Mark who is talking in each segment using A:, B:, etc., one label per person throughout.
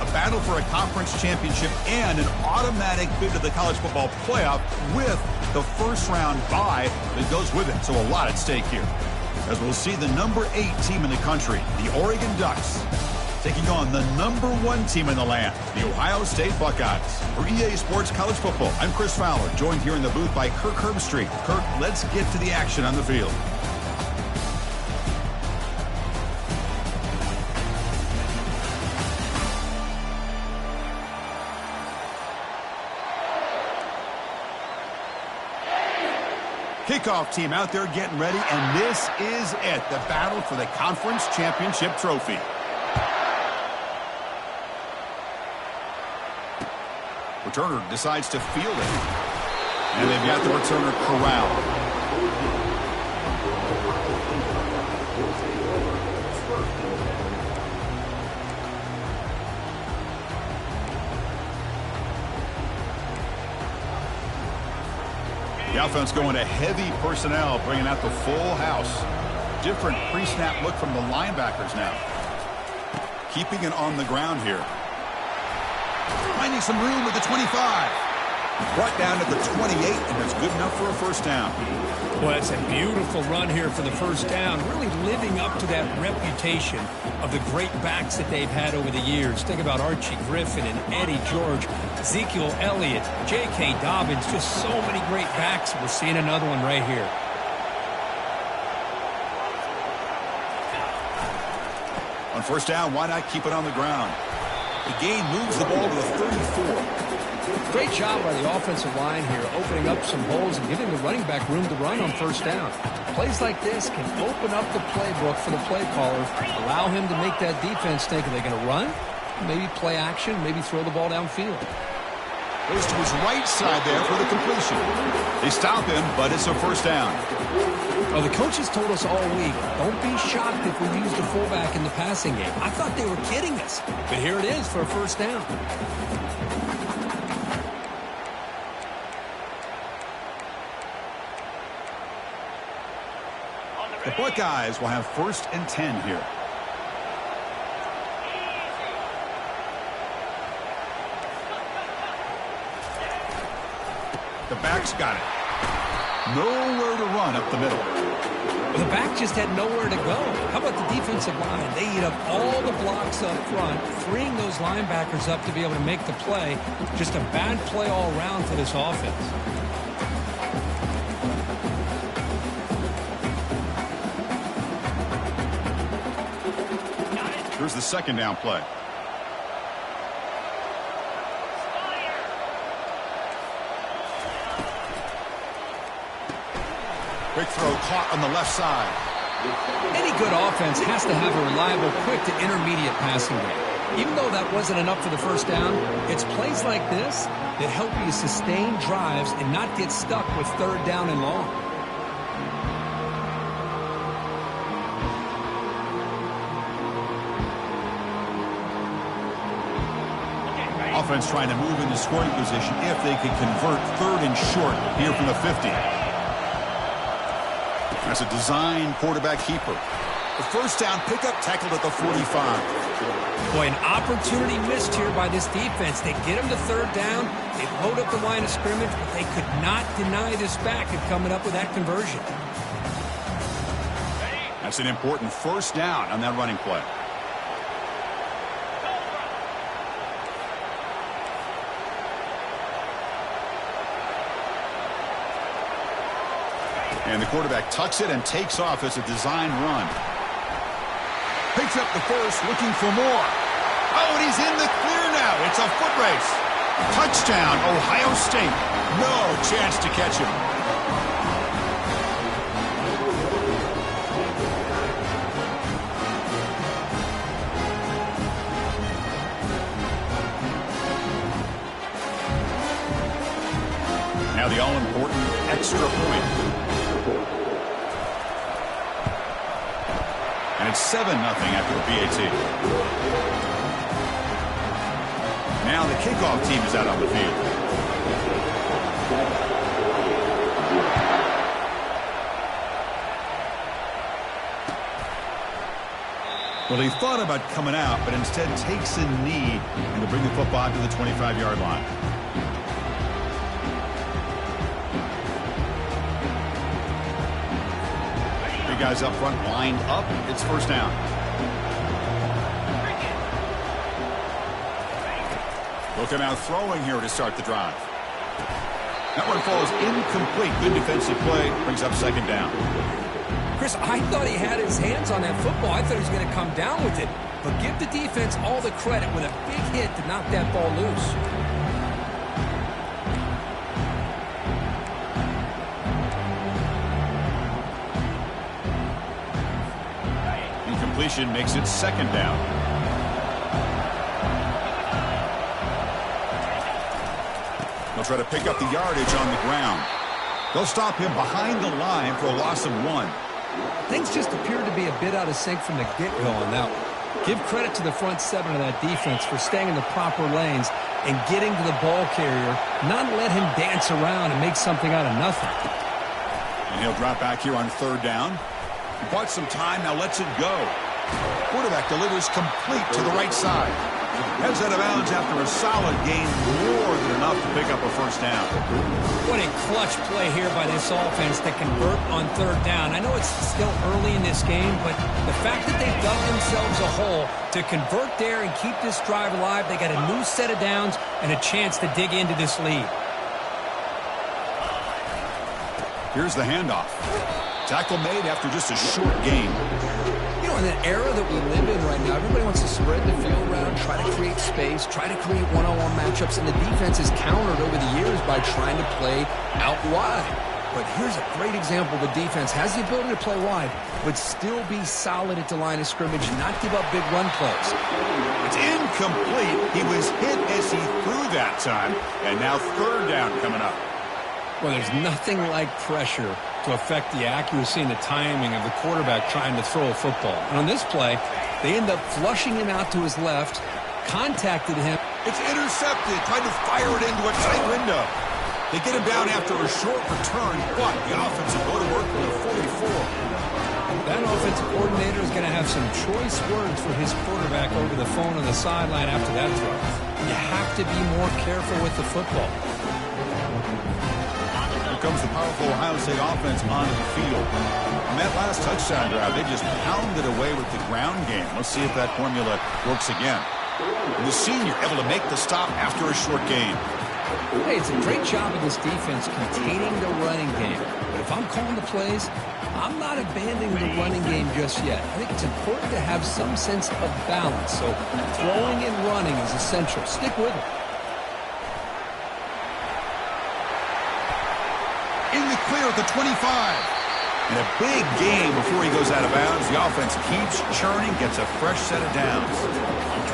A: battle for a conference championship and an automatic bid to the college football playoff with the first-round bye that goes with it. So a lot at stake here, as we'll see the number 8 team in the country, the Oregon Ducks, taking on the number 1 team in the land, the Ohio State Buckeyes. For EA Sports College Football, I'm Chris Fowler, joined here in the booth by Kirk Herbstreit. Kirk, let's get to the action on the field. Kickoff team out there getting ready, and this is it, the battle for the conference championship trophy. Returner decides to field it, and they've got the returner corralled. The offense going to heavy personnel, bringing out the full house. Different pre-snap look from the linebackers now. Keeping it on the ground here. Finding some room at the 25. Brought down to the 28, and that's good enough for a first down.
B: Well, it's a beautiful run here for the first down, really living up to that reputation of the great backs that they've had over the years. Think about Archie Griffin and Eddie George, Ezekiel Elliott, J.K. Dobbins, just so many great backs. We're seeing another one right here.
A: On first down, why not keep it on the ground? The gain moves the ball to the 34.
B: Great job by the offensive line here, opening up some holes and giving the running back room to run on first down. Plays like this can open up the playbook for the play caller, allow him to make that defense think, are they going to run? Maybe play action, maybe throw the ball downfield.
A: Goes to his right side there for the completion. They stop him, but it's a first down.
B: Well, the coaches told us all week, don't be shocked if we use the fullback in the passing game. I thought they were kidding us, but here it is for a first down.
A: The Buckeyes will have 1st and 10 here. The back's got it. Nowhere to run up the middle.
B: Well, the back just had nowhere to go. How about the defensive line? They eat up all the blocks up front, freeing those linebackers up to be able to make the play. Just a bad play all around for this offense.
A: Here's the second down play. Quick throw caught on the left side.
B: Any good offense has to have a reliable, quick to intermediate passing game. Even though that wasn't enough for the first down, it's plays like this that help you sustain drives and not get stuck with 3rd down and long.
A: Offense trying to move into scoring position if they can convert 3rd and short here from the 50. That's a design quarterback keeper. The first down pickup tackled at the 45.
B: Boy, an opportunity missed here by this defense. They get him to 3rd down. They load up the line of scrimmage, but they could not deny this back of coming up with that conversion.
A: That's an important first down on that running play. And the quarterback tucks it and takes off as a design run. Picks up the first, looking for more. Oh, and he's in the clear now. It's a foot race. Touchdown, Ohio State. No chance to catch him. Now the all-important extra point. And it's 7-0 after the PAT. Now the kickoff team is out on the field. Well, he thought about coming out, but instead takes a knee, and the bring the football to the 25-yard line. Big guys up front lined up. It's first down. They'll come out throwing here to start the drive. That one falls incomplete. Good defensive play. Brings up second down.
B: Chris, I thought he had his hands on that football. I thought he was going to come down with it. But give the defense all the credit with a big hit to knock that ball loose.
A: Incompletion makes it second down. They'll try to pick up the yardage on the ground. They'll stop him behind the line for a loss of 1.
B: Things just appear to be a bit out of sync from the get-go on that one. Give credit to the front seven of that defense for staying in the proper lanes and getting to the ball carrier, not let him dance around and make something out of nothing.
A: And he'll drop back here on third down. He bought some time, now lets it go. Quarterback delivers complete to the right side. Heads out of bounds after a solid gain, more than enough to pick up a first down.
B: What a clutch play here by this offense to convert on third down. I know it's still early in this game, but the fact that they've dug themselves a hole to convert there and keep this drive alive, they got a new set of downs and a chance to dig into this lead.
A: Here's the handoff. Tackle made after just a short gain.
B: You know, in an era that we live in right now, everybody wants to spread the field around, try to create space, try to create one-on-one matchups, and the defense has countered over the years by trying to play out wide. But here's a great example. The defense has the ability to play wide, but still be solid at the line of scrimmage and not give up big run plays.
A: It's incomplete. He was hit as he threw that time, and now third down coming up.
B: Well, there's nothing like pressure to affect the accuracy and the timing of the quarterback trying to throw a football. And on this play, they end up flushing him out to his left, contacted him.
A: It's intercepted, tried to fire it into a tight window. They get him down after a short return, but the offense will go to work with a 44.
B: That offensive coordinator is going to have some choice words for his quarterback over the phone on the sideline after that throw. You have to be more careful with the football.
A: Comes the powerful Ohio State offense onto the field. On that last touchdown drive, they just pounded away with the ground game. Let's see if that formula works again. And the senior able to make the stop after a short gain.
B: Hey, it's a great job of this defense containing the running game. But if I'm calling the plays, I'm not abandoning the running game just yet. I think it's important to have some sense of balance. So throwing and running is essential. Stick with it.
A: In the clear at the 25. And a big game before he goes out of bounds. The offense keeps churning, gets a fresh set of downs.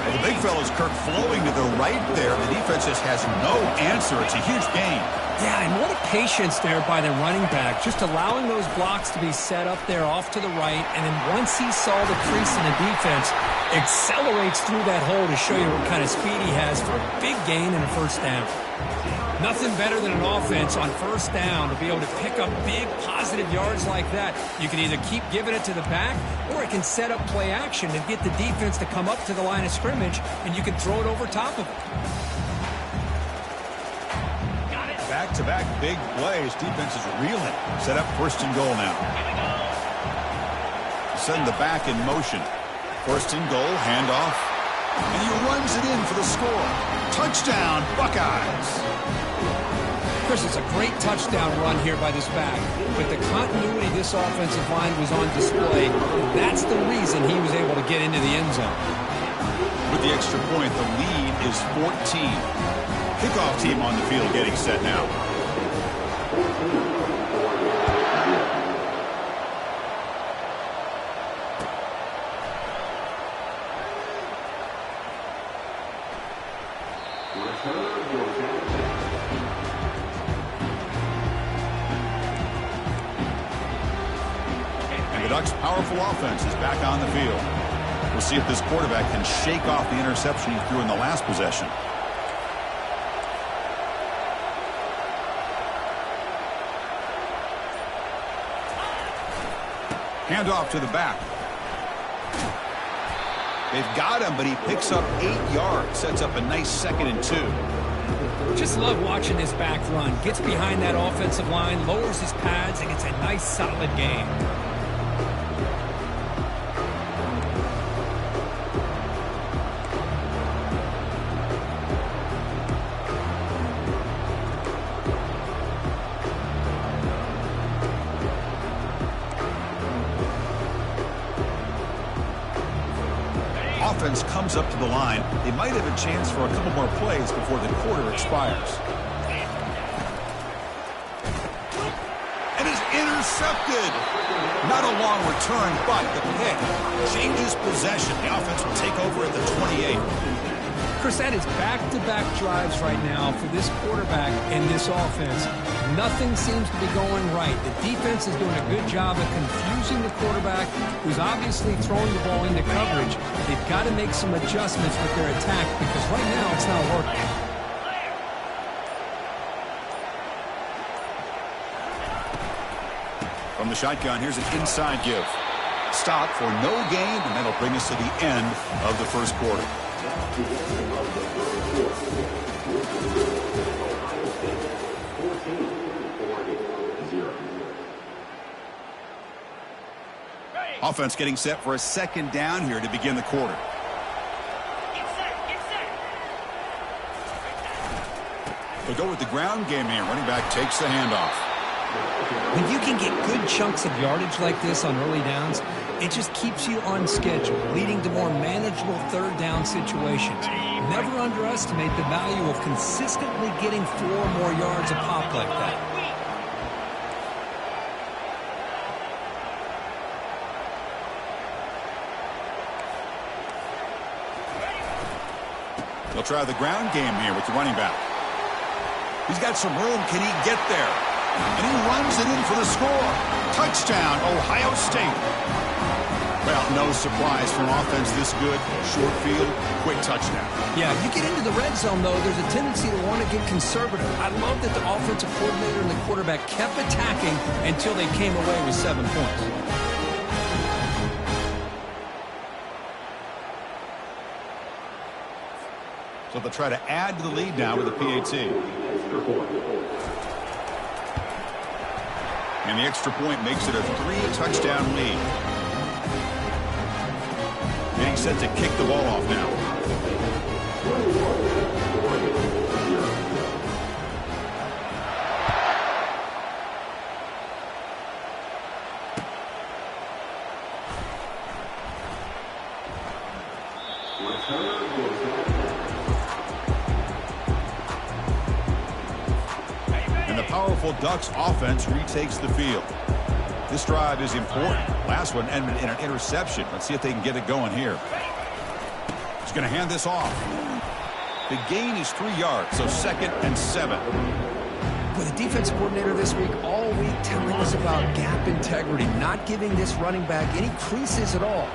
A: And the big fella's Kirk flowing to the right there. The defense just has no answer. It's a huge gain.
B: Yeah, and what a patience there by the running back. Just allowing those blocks to be set up there off to the right. And then once he saw the crease in the defense, accelerates through that hole to show you what kind of speed he has for a big gain and a first down. Nothing better than an offense on first down to be able to pick up big positive yards like that. You can either keep giving it to the back, or it can set up play action and get the defense to come up to the line of scrimmage, and you can throw it over top of it.
A: Back-to-back big plays. Defense is reeling. Set up first and goal now. Send the back in motion. First and goal, handoff. And he runs it in for the score. Touchdown, Buckeyes.
B: Chris, it's a great touchdown run here by this back. But the continuity this offensive line was on display. That's the reason he was able to get into the end zone.
A: With the extra point, the lead is 14. Kickoff team on the field getting set now. And the Ducks' powerful offense is back on the field. We'll see if this quarterback can shake off the interception he threw in the last possession. Handoff to the back. They've got him, but he picks up 8 yards. Sets up a nice 2nd and 2.
B: Just love watching this back run. Gets behind that offensive line, lowers his pads, and gets a nice, solid gain.
A: Offense comes up to the line. They might have a chance for a couple more plays before the quarter expires. And is intercepted. Not a long return, but the pick changes possession. The offense will take over at the 28.
B: Chris, that is back-to-back drives right now for this quarterback and this offense. Nothing seems to be going right. The defense is doing a good job of confusing the quarterback, who's obviously throwing the ball into coverage. They've got to make some adjustments with their attack because right now it's not working.
A: From the shotgun, here's an inside give. Stop for no gain, and that'll bring us to the end of the first quarter. Offense getting set for a 2nd down here to begin the quarter. They'll go with the ground game here. Running back takes the handoff.
B: When you can get good chunks of yardage like this on early downs, it just keeps you on schedule, leading to more manageable 3rd down situations. Never underestimate the value of consistently getting 4 more yards a pop like that.
A: They'll try the ground game here with the running back. He's got some room. Can he get there? And he runs it in for the score. Touchdown, Ohio State. Well, no surprise for an offense this good. Short field, quick touchdown.
B: Yeah, you get into the red zone, though, there's a tendency to want to get conservative. I love that the offensive coordinator and the quarterback kept attacking until they came away with 7 points.
A: So they'll try to add to the lead now with a PAT. And the extra point makes it a 3-touchdown lead. Getting set to kick the ball off now. And the powerful Ducks offense retakes the field. This drive is important. Last one ended in an interception. Let's see if they can get it going here. He's going to hand this off. The gain is 3 yards, so 2nd and 7.
B: With the defensive coordinator this week, all week telling us about gap integrity, not giving this running back any creases at all.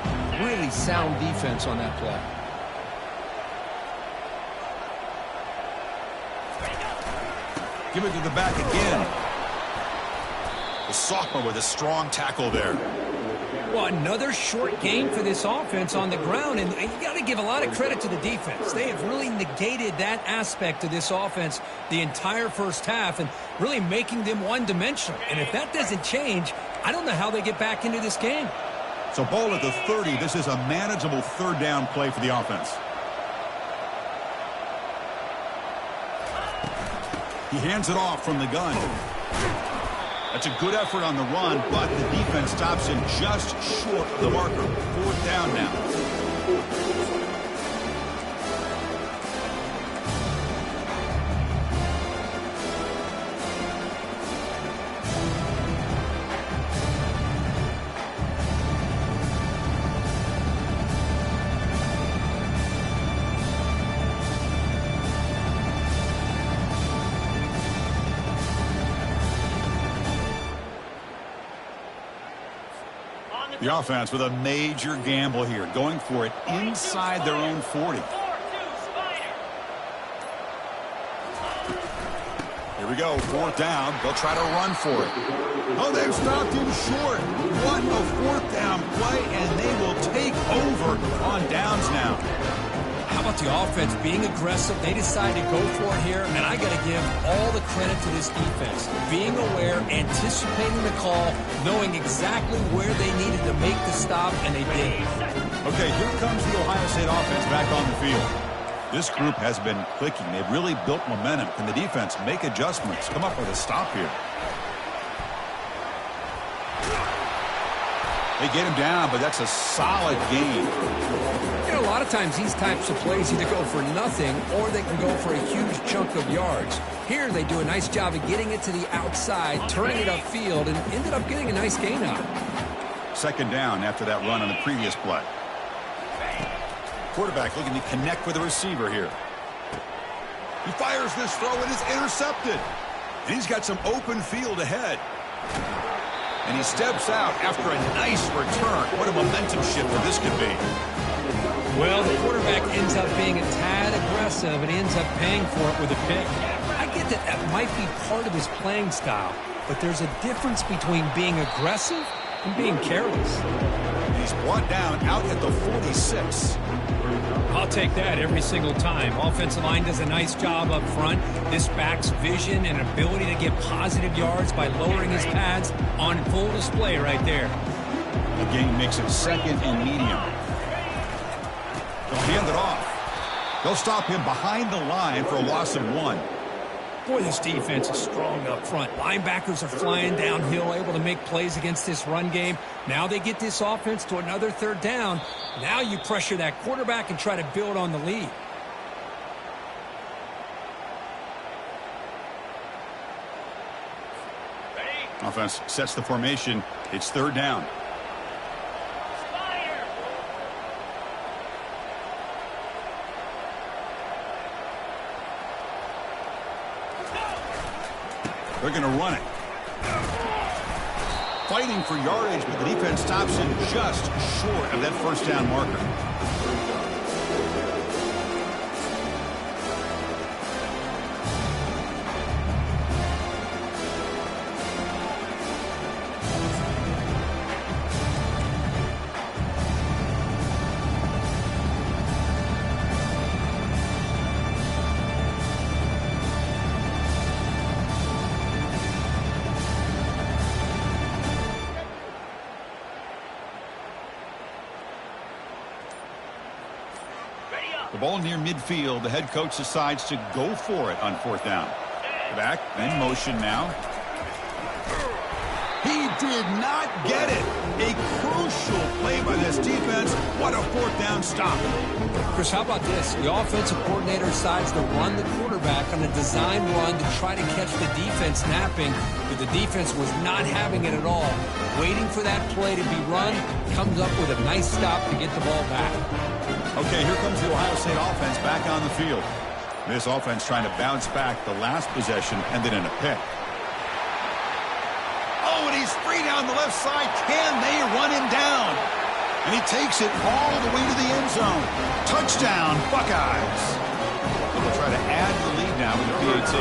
B: Really sound defense on that play.
A: Give it to the back again. The sophomore with a strong tackle there.
B: Well, another short gain for this offense on the ground, and you got to give a lot of credit to the defense. They have really negated that aspect of this offense the entire first half and really making them one-dimensional. And if that doesn't change, I don't know how they get back into this game.
A: So ball at the 30. This is a manageable 3rd down play for the offense. He hands it off from the gun. That's a good effort on the run, but the defense stops him just short of the marker. 4th down now. The offense with a major gamble here, going for it inside their own 40. Here we go, 4th down. They'll try to run for it. Oh, they've stopped him short. What a 4th down play, and they will take over on downs now.
B: How about the offense being aggressive? They decided to go for it here, and I got to give all the credit to this defense. Being aware, anticipating the call, knowing exactly where they needed to make the stop, and they did.
A: Okay, here comes the Ohio State offense back on the field. This group has been clicking. They've really built momentum. Can the defense make adjustments? Come up with a stop here. They get him down, but that's a solid gain.
B: You know, a lot of times these types of plays either go for nothing or they can go for a huge chunk of yards. Here they do a nice job of getting it to the outside, turning it upfield, and ended up getting a nice gain out.
A: 2nd down after that run on the previous play. Quarterback looking to connect with the receiver here. He fires this throw and it's intercepted. And he's got some open field ahead. And he steps out after a nice return. What a momentum shifter this could be.
B: Well, the quarterback ends up being a tad aggressive and ends up paying for it with a pick. I get that that might be part of his playing style, but there's a difference between being aggressive and being careless.
A: And he's brought down out at the 46.
B: I'll take that every single time. Offensive line does a nice job up front. This back's vision and ability to get positive yards by lowering his pads on full display right there.
A: The game makes it 2nd and medium. They'll hand it off. They'll stop him behind the line for a loss of 1.
B: Boy, this defense is strong up front. Linebackers are flying downhill, able to make plays against this run game. Now they get this offense to another 3rd down. Now you pressure that quarterback and try to build on the lead.
A: Offense sets the formation. It's 3rd down. They're going to run it. Fighting for yardage, but the defense stops him just short of that 1st down marker. The ball near midfield. The head coach decides to go for it on 4th down. Back, in motion now. He did not get it. A crucial play by this defense. What a 4th down stop.
B: Chris, how about this? The offensive coordinator decides to run the quarterback on a design run to try to catch the defense napping, but the defense was not having it at all. Waiting for that play to be run, comes up with a nice stop to get the ball back.
A: Okay, here comes the Ohio State offense back on the field. This offense trying to bounce back. The last possession ended in a pick. Oh, and he's free down the left side. Can they run him down? And he takes it all the way to the end zone. Touchdown, Buckeyes. They'll try to add the lead now with the PAT.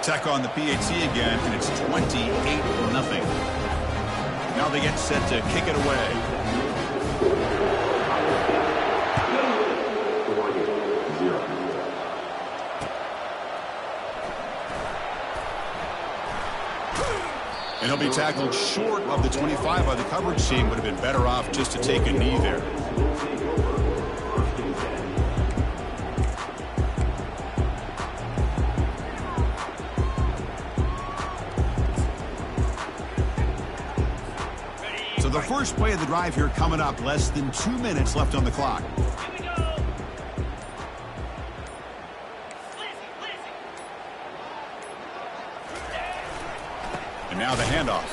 A: Attack on the PAT again, and it's 28-0. Now they get set to kick it away. And he'll be tackled short of the 25 by the coverage team. Would have been better off just to take a knee there. So the first play of the drive here coming up. Less than 2 minutes left on the clock. And now the handoff.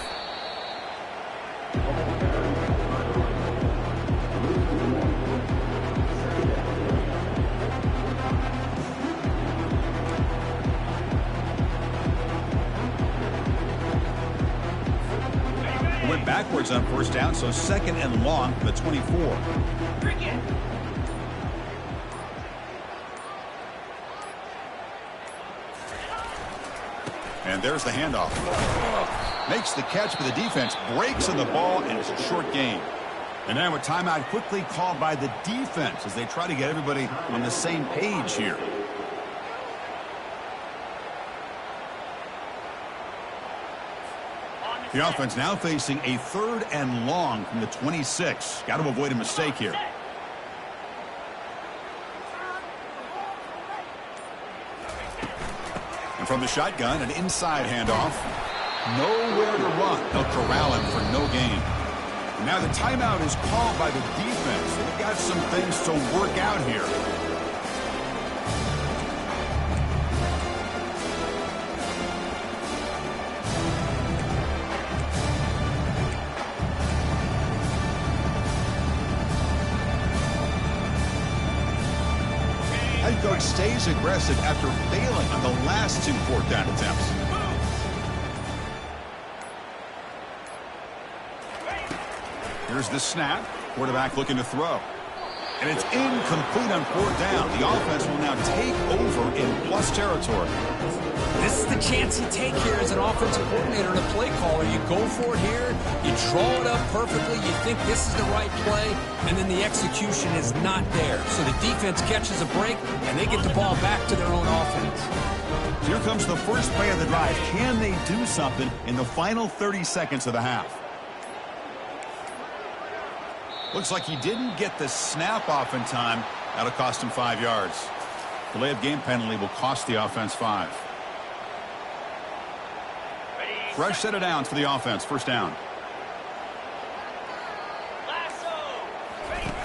A: Went backwards on 1st down, so 2nd and long for the 24. And there's the handoff. Makes the catch for the defense, breaks in the ball, and it's a short gain. And now a timeout quickly called by the defense as they try to get everybody on the same page here. The offense now facing a 3rd and long from the 26. Got to avoid a mistake here. And from the shotgun, an inside handoff. Nowhere to run. They'll corral him for no gain. And now the timeout is called by the defense. They've got some things to work out here. Head coach stays aggressive after failing on the last 2 4th down attempts. Here's the snap. Quarterback looking to throw. And it's incomplete on 4th down. The offense will now take over in plus territory.
B: This is the chance you take here as an offensive coordinator and a play caller. You go for it here. You draw it up perfectly. You think this is the right play, and then the execution is not there. So the defense catches a break, and they get the ball back to their own offense.
A: Here comes the first play of the drive. Can they do something in the final 30 seconds of the half? Looks like he didn't get the snap off in time. That'll cost him 5 yards. Delay of game penalty will cost the offense 5. Fresh set of downs for the offense. First down.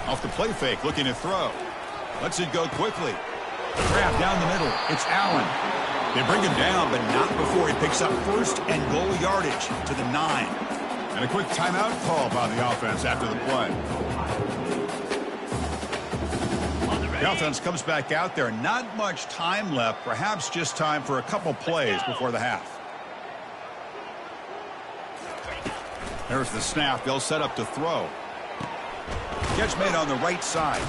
A: Off the play fake, looking to throw. Lets it go quickly. Grab down the middle. It's Allen. They bring him down, but not before he picks up 1st and goal yardage to the 9. And a quick timeout call by the offense after the play. The offense comes back out there. Not much time left. Perhaps just time for a couple plays before the half. There's the snap. They'll set up to throw. Catch made on the right side.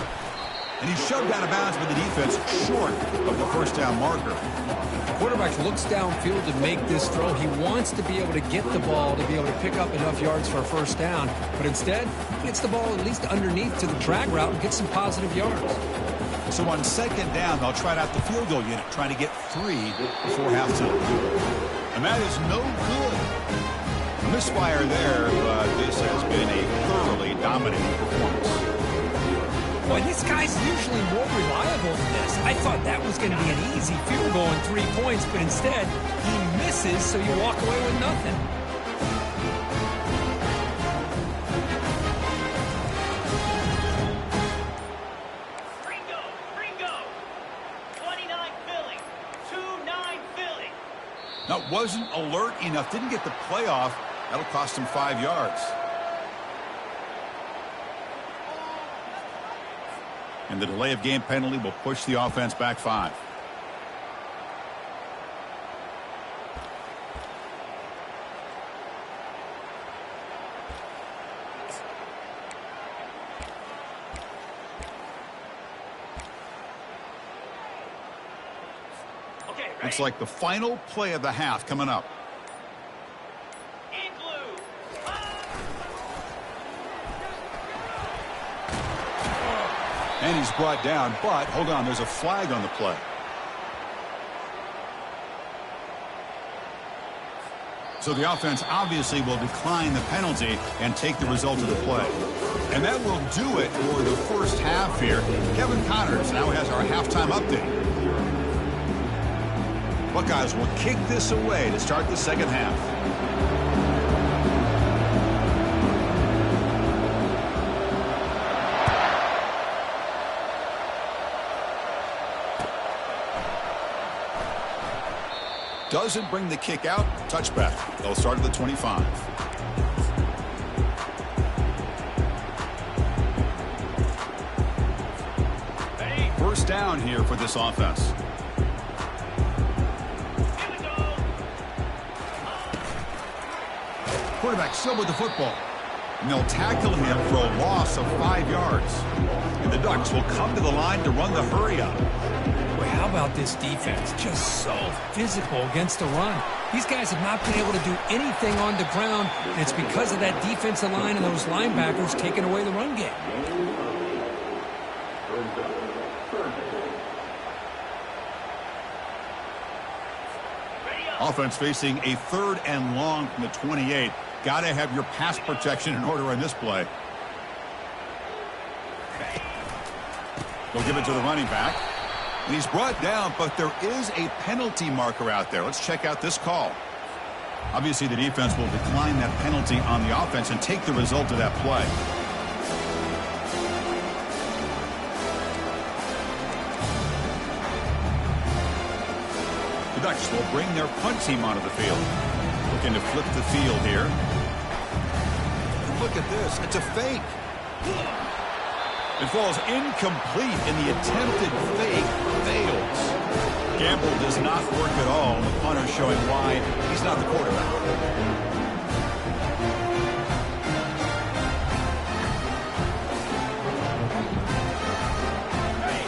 A: And he's shoved out of bounds by the defense short of the first down marker.
B: The quarterback looks downfield to make this throw. He wants to be able to get the ball to be able to pick up enough yards for a first down. But instead, he gets the ball at least underneath to the drag route and gets some positive yards.
A: So on 2nd down, they'll try out the field goal unit, trying to get 3 before halftime. And that is no good. A misfire there, but this has been a thoroughly dominating performance.
B: Boy, this guy's usually more reliable than this. I thought that was going to be an easy field goal and 3 points, but instead, he misses, so you walk away with nothing.
A: Now, wasn't alert enough, didn't get the playoff. That'll cost him 5 yards. And the delay of game penalty will push the offense back 5. Looks like the final play of the half coming up. And he's brought down, but hold on, there's a flag on the play. So the offense obviously will decline the penalty and take the result of the play. And that will do it for the first half here. Kevin Connors now has our halftime update. Buckeyes will kick this away to start the second half. Doesn't bring the kick out. Touchback. They'll start at the 25. First down here for this offense. Quarterback still with the football. And they'll tackle him for a loss of 5 yards. And the Ducks will come to the line to run the hurry up.
B: Boy, how about about this defense. Just so physical against the run. These guys have not been able to do anything on the ground. And it's because of that defensive line and those linebackers taking away the run game.
A: Offense facing a 3rd and long from the 28. Got to have your pass protection in order on this play. They'll give it to the running back. And he's brought down, but there is a penalty marker out there. Let's check out this call. Obviously, the defense will decline that penalty on the offense and take the result of that play. The Ducks will bring their punt team onto the field. Looking to flip the field here. And look at this. It's a fake. It falls incomplete, and the attempted fake fails. Gamble does not work at all, and the punter showing why he's not the quarterback.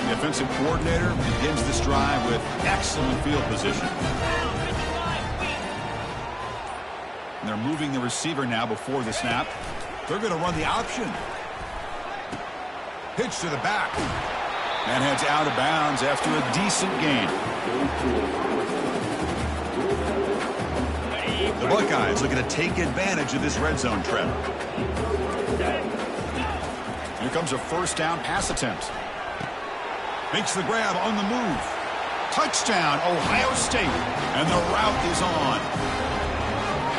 A: The offensive coordinator begins this drive with excellent field position. And they're moving the receiver now before the snap. They're going to run the option. Pitch to the back. And heads out of bounds after a decent gain. The Buckeyes looking to take advantage of this red zone trip. Here comes a 1st down pass attempt. Makes the grab on the move. Touchdown, Ohio State. And the route is on.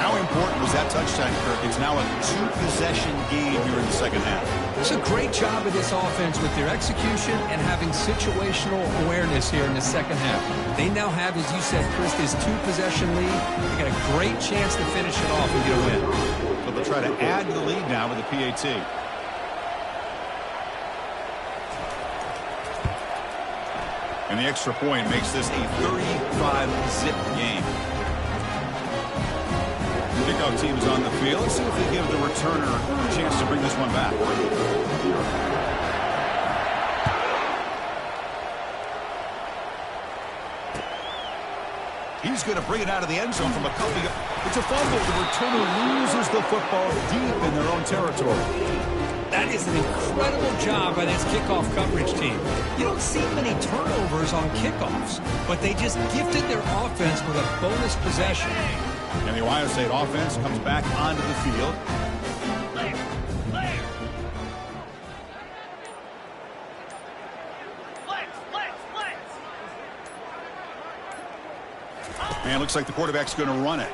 A: How important was that touchdown, Kirk? It's now a 2-possession game here in the second half.
B: It's a great job of this offense with their execution and having situational awareness here in the second half. They now have, as you said, Chris, this 2-possession lead. They got a great chance to finish it off and get a win.
A: So they'll try to add to the lead now with the PAT. And the extra point makes this a 35-zip game. The kickoff team is on the field. Let's see if they give the returner a chance to bring this one back. He's going to bring it out of the end zone from a couple. It's a fumble. The returner loses the football deep in their own territory.
B: That is an incredible job by this kickoff coverage team. You don't see many turnovers on kickoffs, but they just gifted their offense with a bonus possession.
A: And the Ohio State offense comes back onto the field. And it looks like the quarterback's going to run it.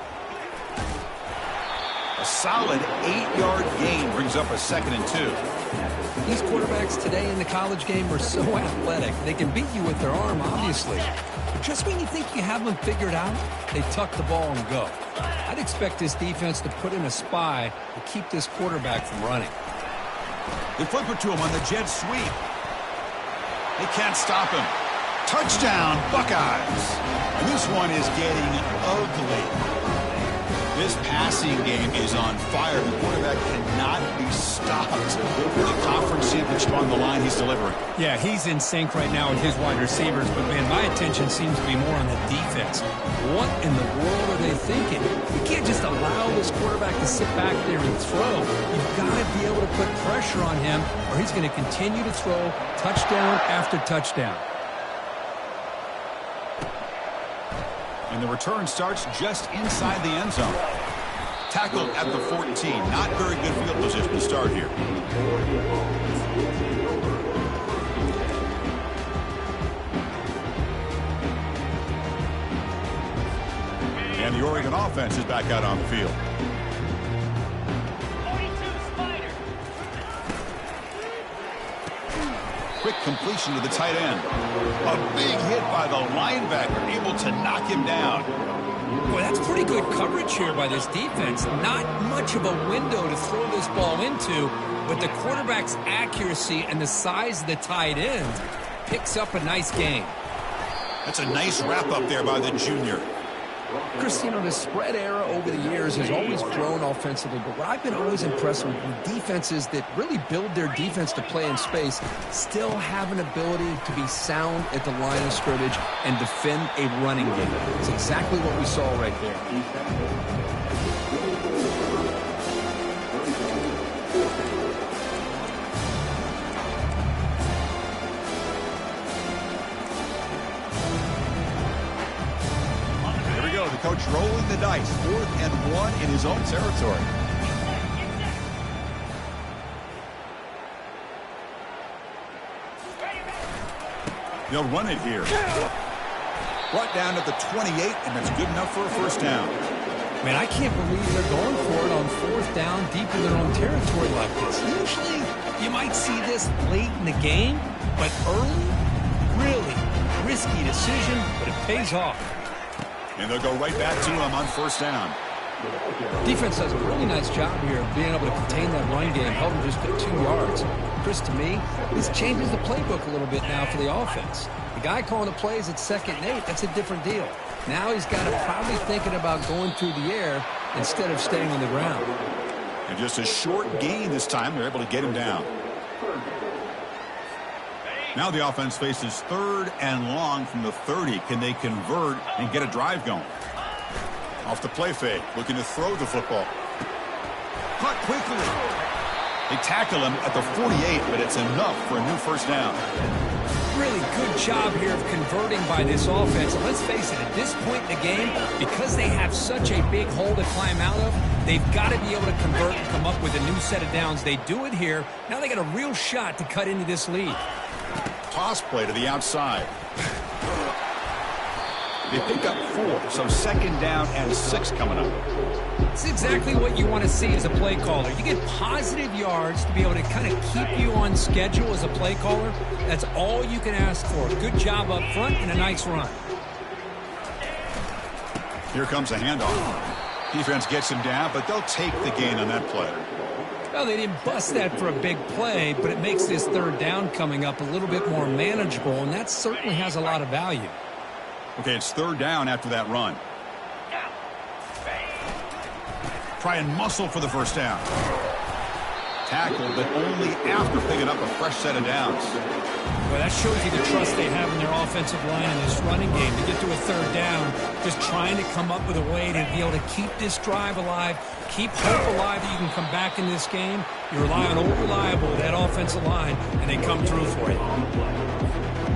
A: A solid 8-yard gain brings up a 2nd and 2.
B: These quarterbacks today in the college game are so athletic. They can beat you with their arm, obviously. But just when you think you have them figured out, they tuck the ball and go. I'd expect this defense to put in a spy to keep this quarterback from running.
A: They flip it to him on the jet sweep. They can't stop him. Touchdown, Buckeyes. And this one is getting ugly. This passing game is on fire. The quarterback cannot be stopped. The conference championship on the line, he's delivering.
B: Yeah, he's in sync right now with his wide receivers, but, man, my attention seems to be more on the defense. What in the world are they thinking? You can't just allow this quarterback to sit back there and throw. You've got to be able to put pressure on him, or he's going to continue to throw touchdown after touchdown.
A: And the return starts just inside the end zone. Tackled at the 14. Not very good field position to start here. And the Oregon offense is back out on the field. Quick completion to the tight end. A big hit by the linebacker, able to knock him down.
B: Boy, that's pretty good coverage here by this defense. Not much of a window to throw this ball into, but the quarterback's accuracy and the size of the tight end picks up a nice gain.
A: That's a nice wrap up there by the junior.
B: Chris, you know, the spread era over the years has always grown offensively, but what I've been always impressed with defenses that really build their defense to play in space still have an ability to be sound at the line of scrimmage and defend a running game. It's exactly what we saw right there.
A: Coach rolling the dice, 4th and 1 in his own territory. They'll run it here. Brought down at the 28, and that's good enough for a first down.
B: Man, I can't believe they're going for it on 4th down deep in their own territory like this. Usually, you might see this late in the game, but early, really risky decision, but it pays off.
A: And they'll go right back to him on first down.
B: Defense does a really nice job here of being able to contain that run game, held him just at 2 yards. Chris, to me, this changes the playbook a little bit now for the offense. The guy calling the plays at 2nd and 8, that's a different deal. Now he's got to probably thinking about going through the air instead of staying on the ground.
A: And just a short gain this time, they're able to get him down. Now the offense faces 3rd and long from the 30. Can they convert and get a drive going? Off the play fake, looking to throw the football. Caught quickly. They tackle him at the 48, but it's enough for a new first down.
B: Really good job here of converting by this offense. And let's face it, at this point in the game, because they have such a big hole to climb out of, they've got to be able to convert and come up with a new set of downs. They do it here. Now they got a real shot to cut into this lead.
A: Toss play to the outside. They pick up 4, so 2nd down and 6 coming up.
B: It's exactly what you want to see as a play caller. You get positive yards to be able to kind of keep you on schedule as a play caller. That's all you can ask for. Good job up front and a nice run.
A: Here comes a handoff. Defense gets him down, but they'll take the gain on that play.
B: Well, they didn't bust that for a big play, but it makes this 3rd down coming up a little bit more manageable, and that certainly has a lot of value.
A: Okay, it's 3rd down after that run. Try and muscle for the first down. Tackle, but only after picking up a fresh set of downs.
B: Well, that shows you the trust they have in their offensive line in this running game. To get to a 3rd down, just trying to come up with a way to be able to keep this drive alive, keep hope alive that you can come back in this game. You rely on old reliable, that offensive line, and they come through for you.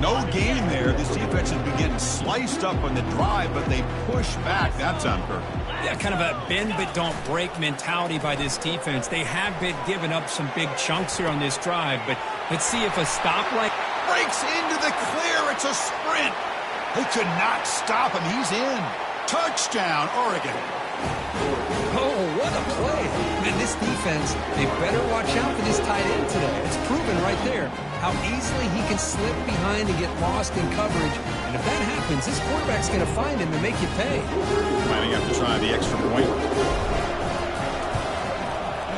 A: No gain there. This defense has been getting sliced up on the drive, but they push back that time, Kirk.
B: Yeah, kind of a bend but don't break mentality by this defense. They have been giving up some big chunks here on this drive, but let's see if a stop like
A: breaks into the clear. It's a sprint. They could not stop him. He's in. Touchdown, Oregon.
B: Oh, what a play. Man, this defense, they better watch out for this tight end today. It's proven right there how easily he can slip behind and get lost in coverage. And if that happens, this quarterback's going to find him and make you pay.
A: Might have to try the extra point.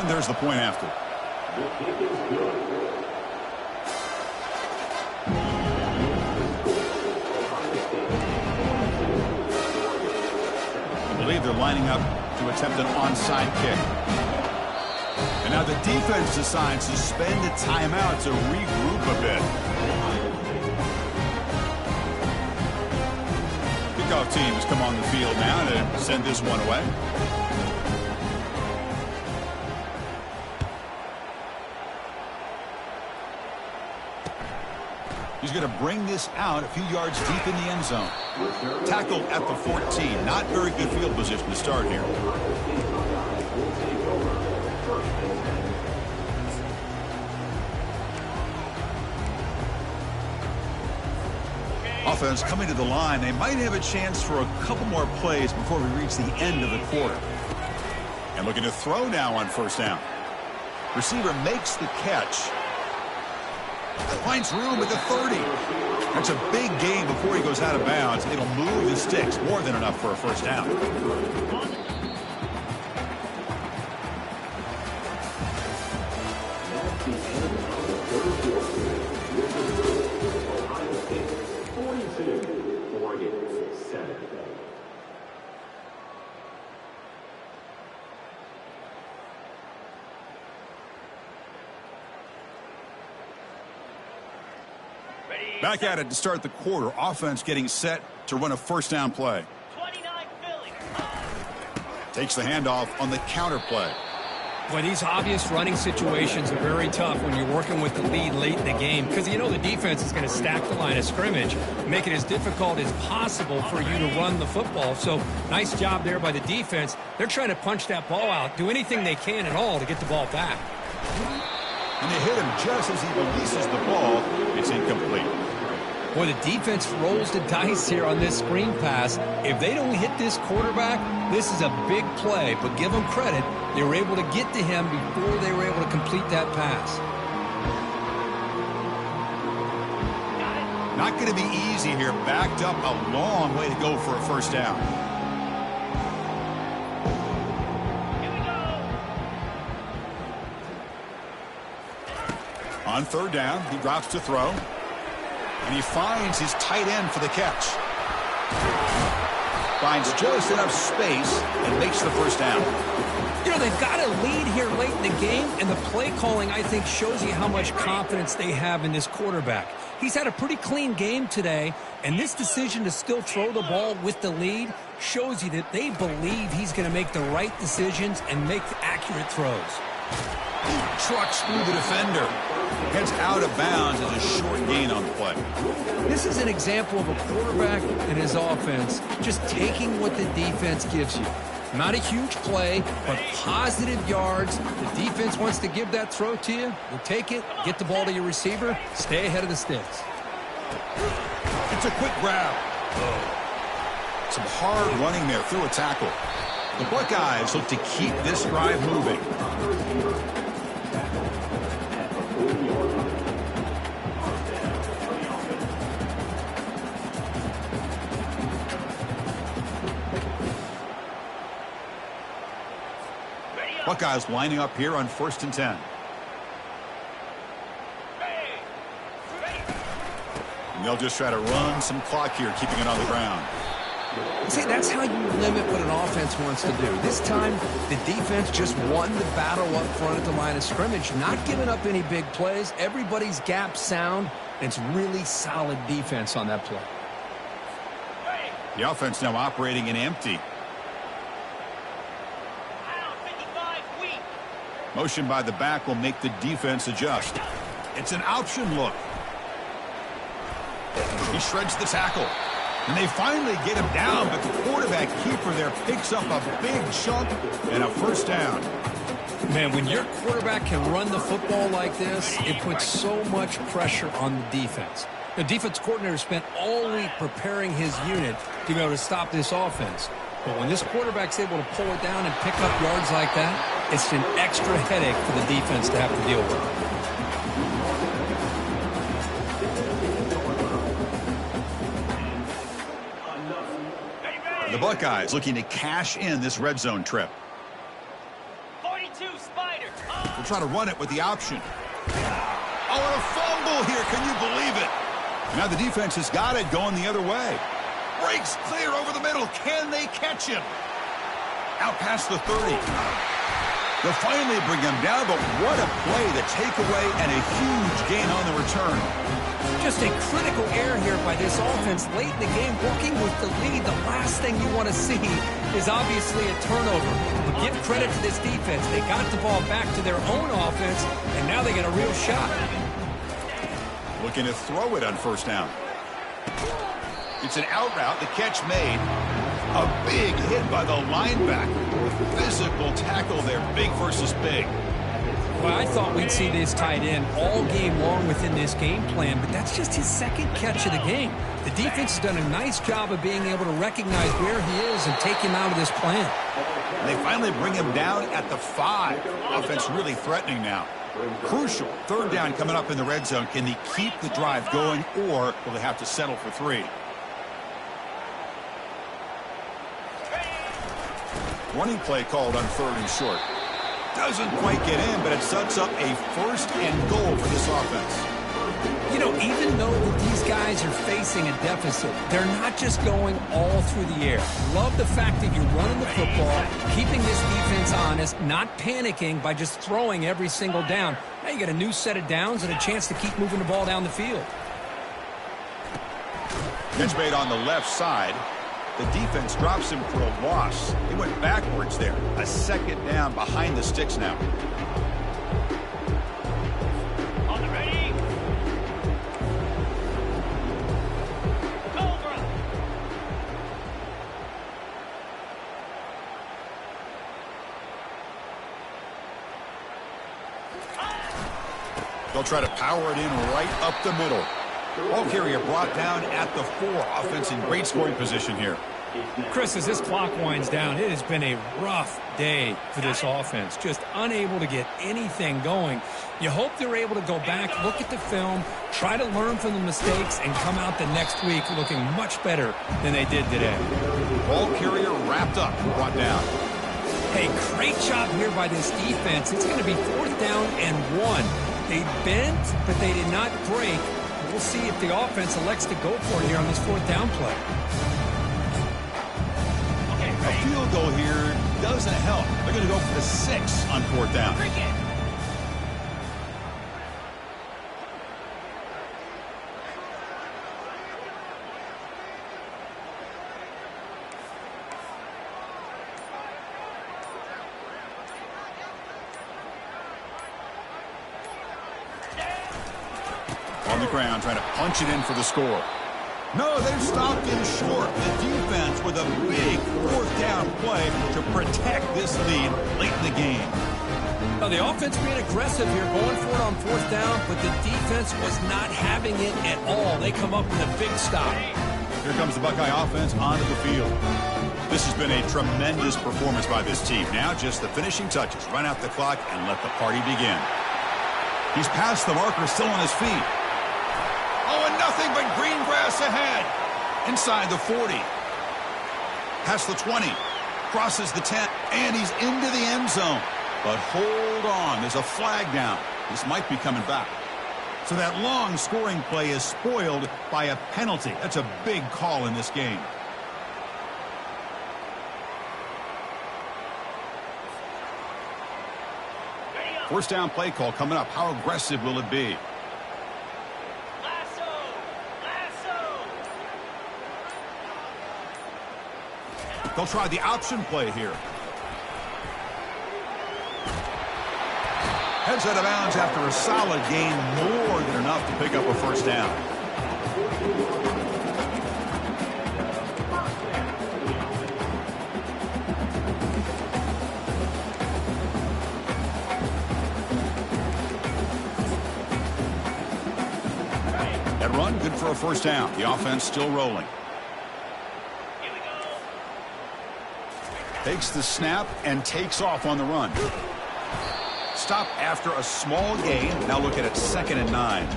A: And there's the point after. I believe they're lining up to attempt an onside kick. And now the defense decides to spend a timeout to regroup a bit. Kickoff teams come on the field now to send this one away. He's going to bring this out a few yards deep in the end zone. Tackled at the 14. Not very good field position to start here. Offense coming to the line. They might have a chance for a couple more plays before we reach the end of the quarter. And looking to throw now on first down. Receiver makes the catch. Finds room at the 30. That's a big gain before he goes out of bounds. It'll move the sticks. More than enough for a first down. Back at it to start the quarter. Offense getting set to run a first down play. Takes the handoff on the counter play.
B: Boy, these obvious running situations are very tough when you're working with the lead late in the game because you know the defense is going to stack the line of scrimmage, make it as difficult as possible for you to run the football. So nice job there by the defense. They're trying to punch that ball out, do anything they can at all to get the ball back.
A: And they hit him just as he releases the ball. It's incomplete.
B: Boy, the defense rolls the dice here on this screen pass. If they don't hit this quarterback, this is a big play. But give them credit. They were able to get to him before they were able to complete that pass.
A: Not going to be easy here. Backed up a long way to go for a first down. On third down, he drops to throw. And he finds his tight end for the catch. Finds just enough space and makes the first down.
B: You know, they've got a lead here late in the game, and the play calling, I think, shows you how much confidence they have in this quarterback. He's had a pretty clean game today, and this decision to still throw the ball with the lead shows you that they believe he's going to make the right decisions and make accurate throws.
A: He trucks through the defender. Gets out of bounds as a short gain on the play.
B: This is an example of a quarterback and his offense just taking what the defense gives you. Not a huge play, but positive yards. The defense wants to give that throw to you. You take it, get the ball to your receiver, stay ahead of the sticks.
A: It's a quick grab. Some hard running there through a tackle. The Buckeyes look to keep this drive moving. Buckeyes lining up here on 1st and 10. And they'll just try to run some clock here, keeping it on the ground.
B: See, that's how you limit what an offense wants to do. This time, the defense just won the battle up front at the line of scrimmage, not giving up any big plays. Everybody's gap sound, and it's really solid defense on that play.
A: The offense now operating in empty. Motion by the back will make the defense adjust. It's an option look. He shreds the tackle. And they finally get him down, but the quarterback keeper there picks up a big chunk and a first down.
B: Man, when your quarterback can run the football like this, it puts so much pressure on the defense. The defense coordinator spent all week preparing his unit to be able to stop this offense. But when this quarterback's able to pull it down and pick up yards like that, it's an extra headache for the defense to have to deal with.
A: The Buckeyes looking to cash in this red zone trip.
C: 42 Spider.
A: They'll try to run it with the option. Oh, and a fumble here. Can you believe it? Now the defense has got it going the other way. Breaks clear over the middle. Can they catch him? Out past the 30. They'll finally bring him down, but what a play, the takeaway, and a huge gain on the return.
B: Just a critical error here by this offense late in the game, working with the lead. The last thing you want to see is obviously a turnover. But give credit to this defense. They got the ball back to their own offense, and now they get a real shot.
A: Looking to throw it on first down. It's an out route, the catch made. A big hit by the linebacker. Physical tackle there, big versus big.
B: Well, I thought we'd see this tight end all game long within this game plan, but that's just his second catch of the game. The defense has done a nice job of being able to recognize where he is and take him out of this plan.
A: And they finally bring him down at the 5. Offense really threatening now. Crucial. Third down coming up in the red zone. Can they keep the drive going, or will they have to settle for 3? Running play called on 3rd and short. Doesn't quite get in, but it sets up a 1st and goal for this offense.
B: You know, even though that these guys are facing a deficit, they're not just going all through the air. Love the fact that you're running the football, keeping this defense honest, not panicking by just throwing every single down. Now you got a new set of downs and a chance to keep moving the ball down the field.
A: Catch made on the left side. The defense drops him for a loss. He went backwards there. A second down behind the sticks now.
C: On the ready. Cobra.
A: They'll try to power it in right up the middle. Ball carrier brought down at the 4. Offense in great scoring position here.
B: Chris, as this clock winds down, it has been a rough day for this offense. Just unable to get anything going. You hope they're able to go back, look at the film, try to learn from the mistakes, and come out the next week looking much better than they did today.
A: Ball carrier wrapped up, brought down.
B: Hey, great job here by this defense. It's going to be 4th down and 1. They bent, but they did not break. We'll see if the offense elects to go for it here on this 4th down play.
A: A field goal here doesn't help. They're going to go for the 6 on 4th down. On the ground, trying to punch it in for the score. No, they've stopped him short. The defense with a big 4th down play to protect this lead late in the game.
B: Now, the offense being aggressive here, going for it on 4th down, but the defense was not having it at all. They come up with a big stop.
A: Here comes the Buckeye offense onto the field. This has been a tremendous performance by this team. Now just the finishing touches. Run out the clock and let the party begin. He's past the marker, still on his feet. Oh, and nothing but green grass ahead. Inside the 40. Past the 20. Crosses the 10. And he's into the end zone. But hold on. There's a flag down. This might be coming back. So that long scoring play is spoiled by a penalty. That's a big call in this game. First down play call coming up. How aggressive will it be? They'll try the option play here. Heads out of bounds after a solid gain, more than enough to pick up a first down. That run, good for a first down. The offense still rolling. Takes the snap and takes off on the run. Stop after a small gain. Now look at it, 2nd and 9.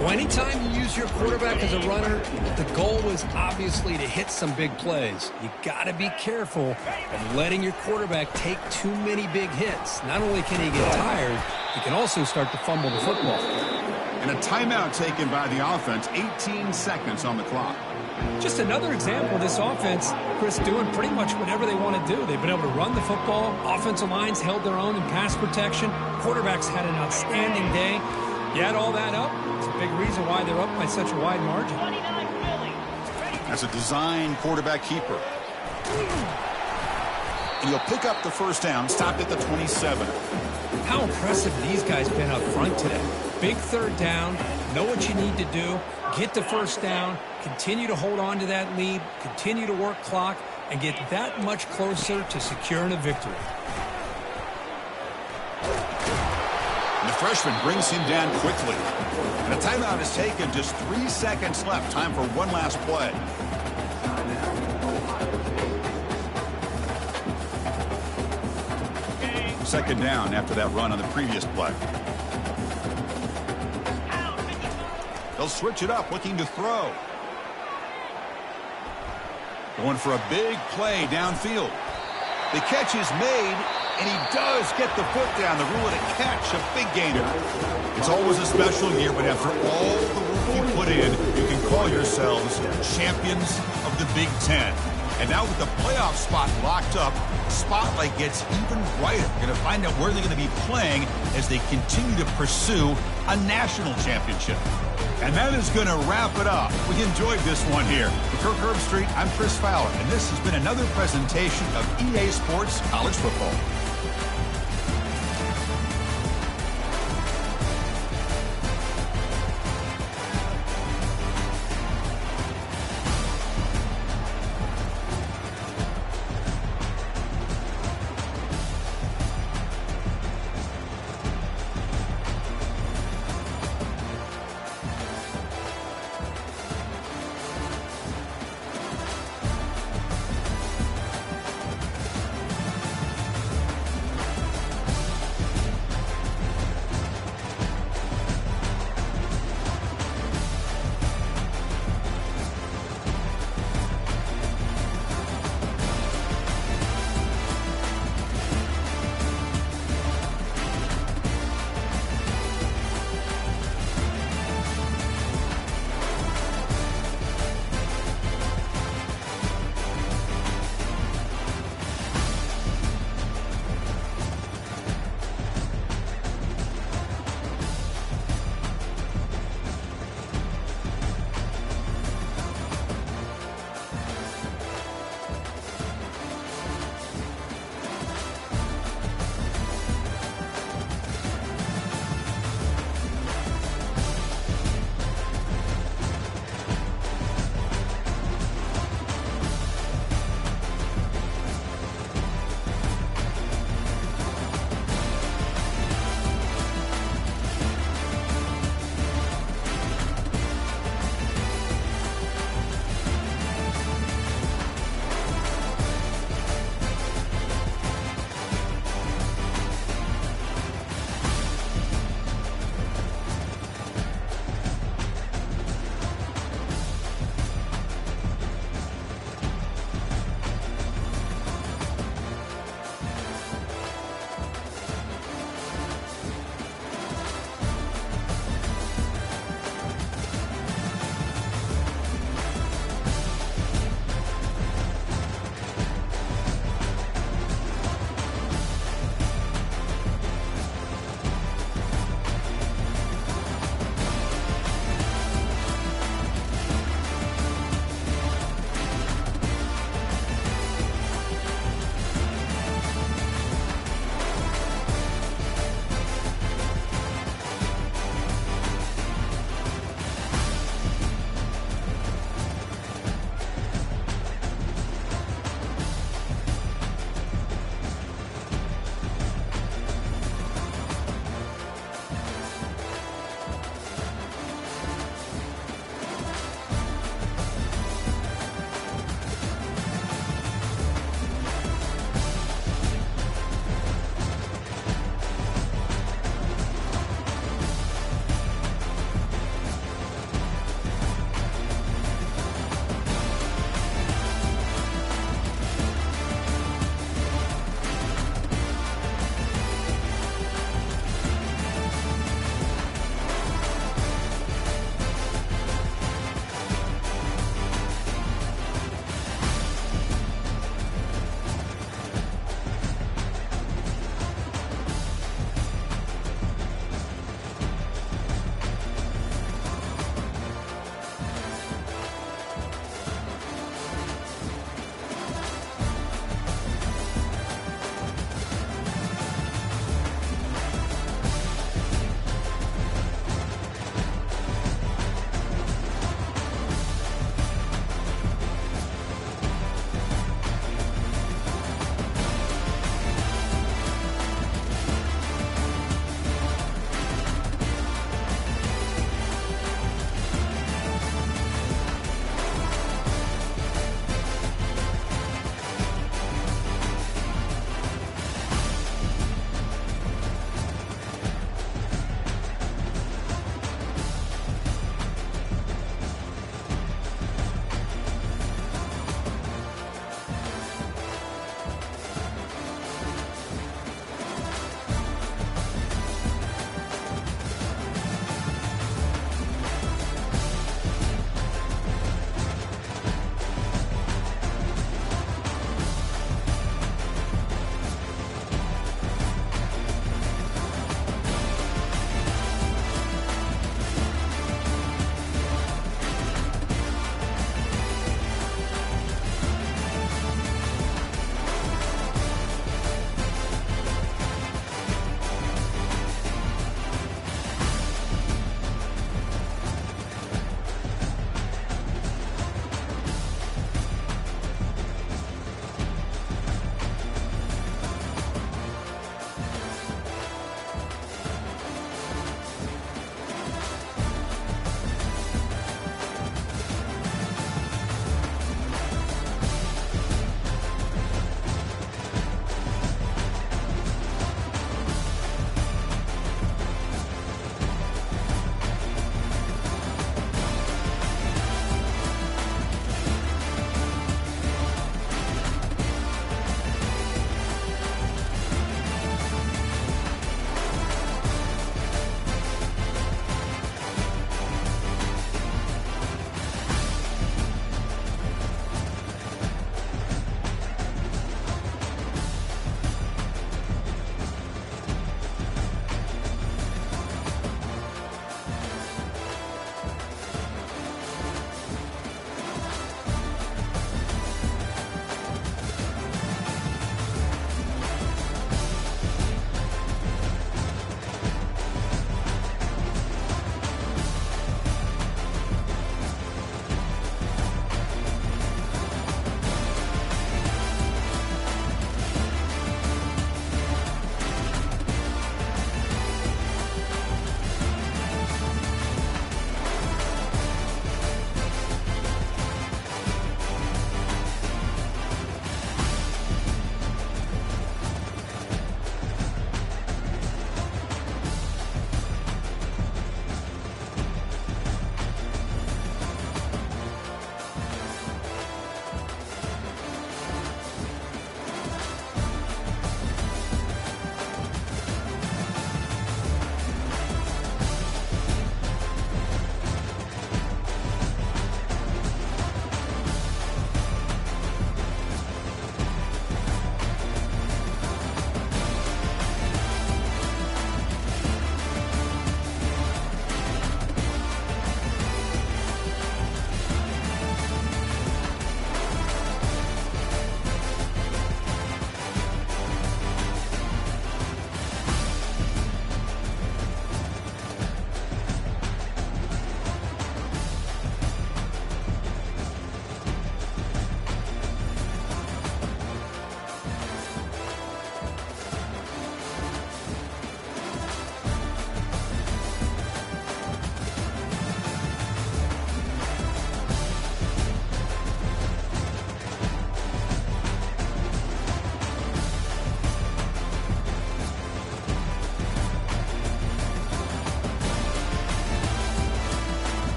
B: Well, anytime you use your quarterback as a runner, the goal is obviously to hit some big plays. You got to be careful of letting your quarterback take too many big hits. Not only can he get tired, he can also start to fumble the football.
A: And a timeout taken by the offense, 18 seconds on the clock.
B: Just another example of this offense, Chris, doing pretty much whatever they want to do. They've been able to run the football. Offensive lines held their own in pass protection. Quarterbacks had an outstanding day. You add all that up, it's a big reason why they're up by such a wide margin.
A: That's a design quarterback keeper. And you'll pick up the first down, stopped at the 27.
B: How impressive these guys been up front today. Big 3rd down, know what you need to do, get the first down, continue to hold on to that lead, continue to work clock, and get that much closer to securing a victory.
A: And the freshman brings him down quickly. And a timeout is taken, just 3 seconds left. Time for one last play. Second down after that run on the previous play. They'll switch it up, looking to throw. Going for a big play downfield. The catch is made, and he does get the foot down. The rule of the catch, a big gainer. It's always a special year, but after all the work you put in, you can call yourselves champions of the Big Ten. And now with the playoff spot locked up, spotlight gets even brighter. We're going to find out where they're going to be playing as they continue to pursue a national championship. And that is going to wrap it up. We enjoyed this one here. For Kirk Herbstreit, I'm Chris Fowler, and this has been another presentation of EA Sports College Football.